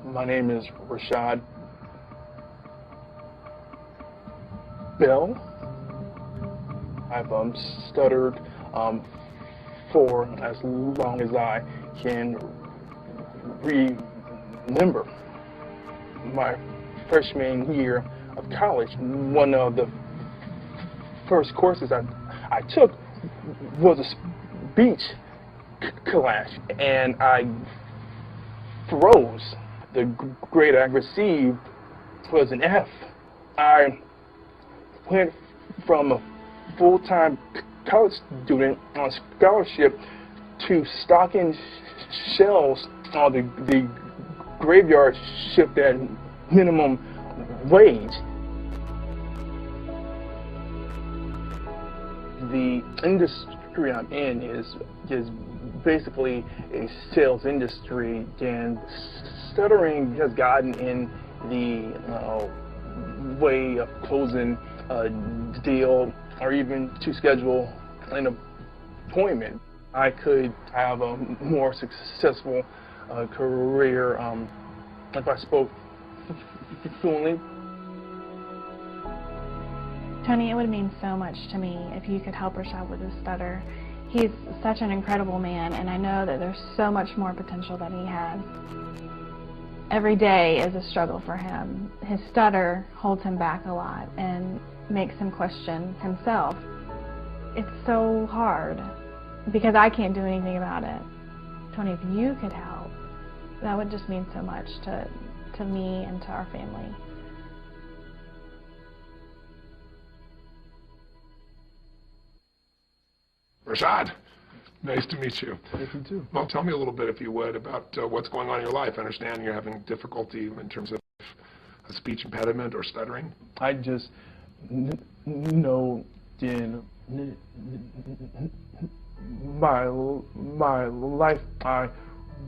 My name is Rashad Bell. I've stuttered for as long as I can remember. My freshman year of college, one of the first courses I took was a speech class, and I froze. The grade I received was an F. I went from a full-time college student on scholarship to stocking shelves on the graveyard shift at minimum wage. The industry I'm in is basically a sales industry, and stuttering has gotten in the way of closing a deal or even to schedule an appointment. I could have a more successful career if I spoke fluently. Tony, it would mean so much to me if you could help Rashad with his stutter. He's such an incredible man, and I know that there's so much more potential than he has. Every day is a struggle for him. His stutter holds him back a lot and makes him question himself. It's so hard because I can't do anything about it. Tony, if you could help, that would just mean so much to me and to our family. Rashad, nice to meet you. Yes, you too. Well, tell me a little bit, if you would, about what's going on in your life. I understand you're having difficulty in terms of a speech impediment or stuttering. I just know in my life I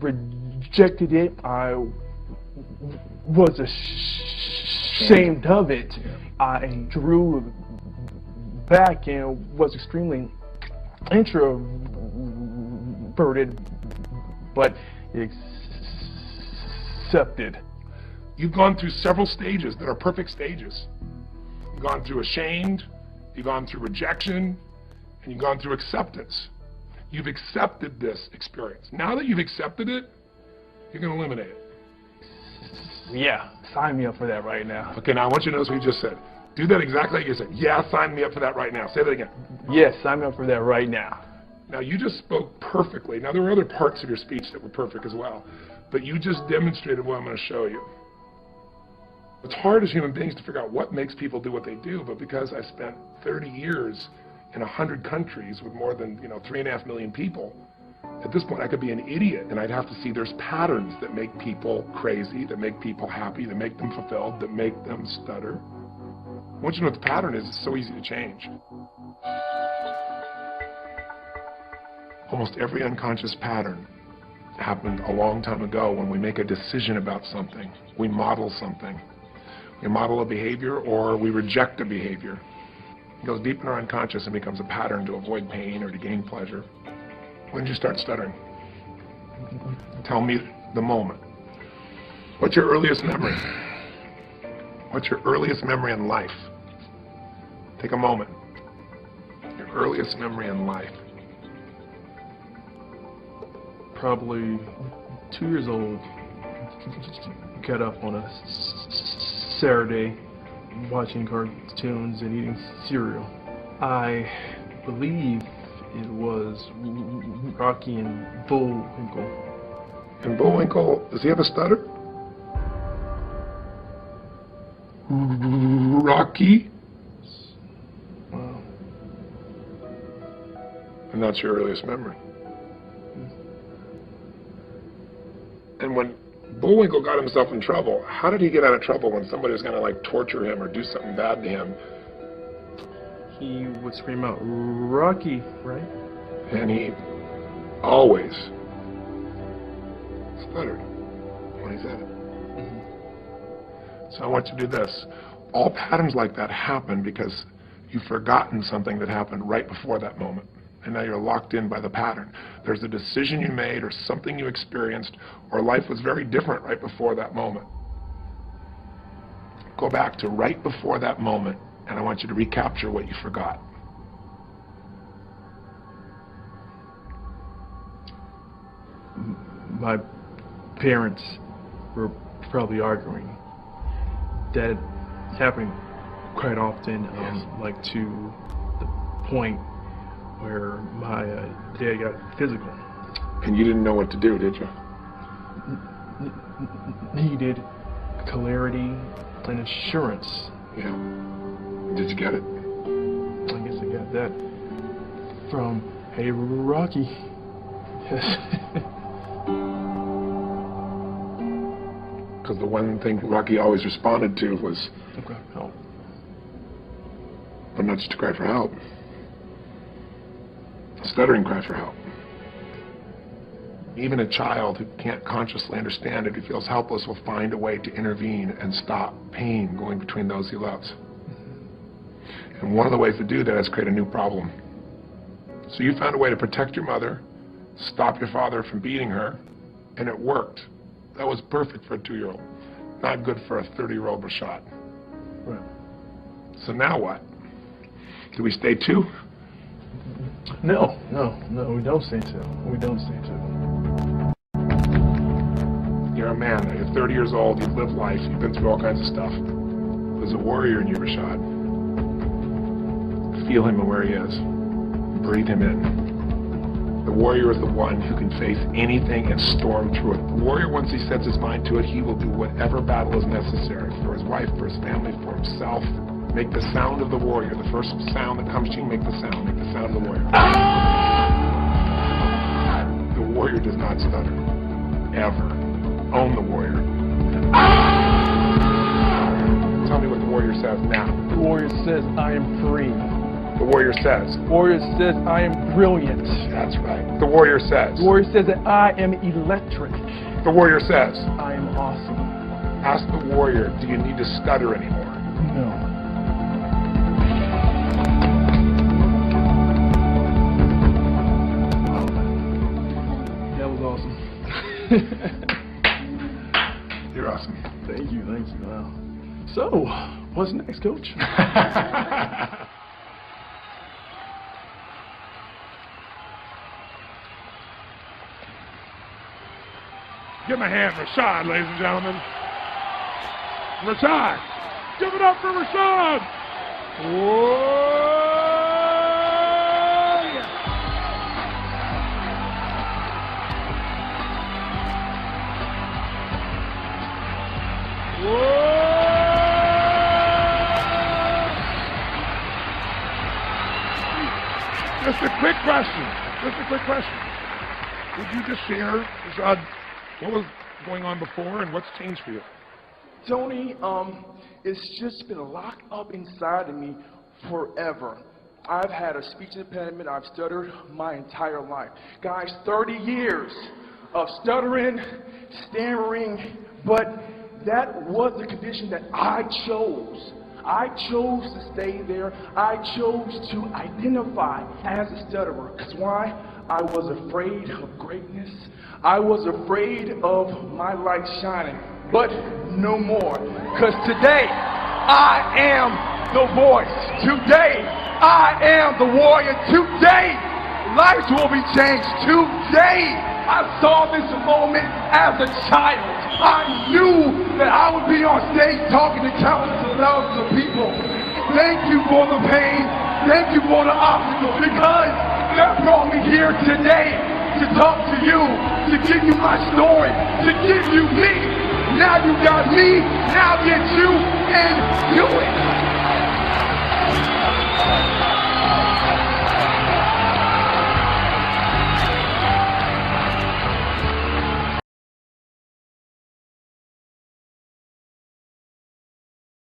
rejected it. I was ashamed of it. I drew back and was extremely introverted, but accepted. You've gone through several stages that are perfect stages. You've gone through ashamed, you've gone through rejection, and you've gone through acceptance. You've accepted this experience. Now that you've accepted it, you're going to eliminate it. Yeah, sign me up for that right now. Okay, now I want you to notice what you just said. Do that exactly like you said. Yeah, sign me up for that right now. Say that again. Yes, sign me up for that right now. Now, you just spoke perfectly. Now, there were other parts of your speech that were perfect as well, but you just demonstrated what I'm going to show you. It's hard as human beings to figure out what makes people do what they do, but because I spent 30 years in 100 countries with more than 3.5 million people, at this point I could be an idiot, and I'd have to see there's patterns that make people crazy, that make people happy, that make them fulfilled, that make them stutter. Once you know what the pattern is, it's so easy to change. Almost every unconscious pattern happened a long time ago when we make a decision about something. We model something. We model a behavior or we reject a behavior. It goes deep in our unconscious and becomes a pattern to avoid pain or to gain pleasure. When did you start stuttering? Tell me the moment. What's your earliest memory? What's your earliest memory in life? Take a moment. Your earliest memory in life. Probably 2 years old. Got up on a Saturday watching cartoons and eating cereal. I believe it was Rocky and Bullwinkle. And Bullwinkle, does he have a stutter? Rocky? Wow. And that's your earliest memory. And when Bullwinkle got himself in trouble, how did he get out of trouble when somebody was going to like torture him or do something bad to him? He would scream out, "Rocky," right? And he always stuttered when he said it. So I want you to do this. All patterns like that happen because you've forgotten something that happened right before that moment. and now you're locked in by the pattern. There's a decision you made or something you experienced, or life was very different right before that moment. Go back to right before that moment, and I want you to recapture what you forgot. My parents were probably arguing. That happened quite often, like to the point where my dad got physical. And you didn't know what to do, did you? Needed clarity and assurance. Yeah. Did you get it? I guess I got that from Hey Rocky. Because the one thing Rocky always responded to was, Okay, help. but not just to cry for help. A stuttering cry for help. Even a child who can't consciously understand it, who feels helpless, will find a way to intervene and stop pain going between those he loves. And one of the ways to do that is create a new problem. So you found a way to protect your mother, stop your father from beating her, and it worked. That was perfect for a 2-year-old. Not good for a 30-year-old Rashad. Right. So now what? Do we stay 2? No, we don't stay 2. We don't stay 2. You're a man. You're 30 years old. You've lived life. You've been through all kinds of stuff. There's a warrior in you, Rashad. Feel him and where he is. Breathe him in. The warrior is the one who can face anything and storm through it. The warrior, once he sets his mind to it, he will do whatever battle is necessary for his wife, for his family, for himself. Make the sound of the warrior. The first sound that comes to you, make the sound. Make the sound of the warrior. The warrior does not stutter. Ever. Own the warrior. Tell me what the warrior says now. The warrior says, I am free. The warrior says. The warrior says, I am brilliant. That's right. The warrior says. The warrior says that I am electric. The warrior says. I am awesome. Ask the warrior, do you need to stutter anymore? No. That was awesome. You're awesome. Thank you. Wow. So, what's next, Coach? Give him a hand, Rashad, ladies and gentlemen. Rashad. Give it up for Rashad. Whoa! Just a quick question. Would you just share, Rashad, what was going on before and what's changed for you? Tony, it's just been locked up inside of me forever. I've had a speech impediment. I've stuttered my entire life. Guys, 30 years of stuttering, stammering, but that was the condition that I chose. I chose to stay there. I chose to identify as a stutterer. Because why? I was afraid of greatness. I was afraid of my light shining. But no more. Because today, I am the voice. Today, I am the warrior. Today, lives will be changed. Today, I saw this moment as a child. I knew that I would be on stage talking to countless of thousands of people. Thank you for the pain. Thank you for the obstacles, because that brought me here today to talk to you, to give you my story, to give you me. Now you got me, now get you, and do it.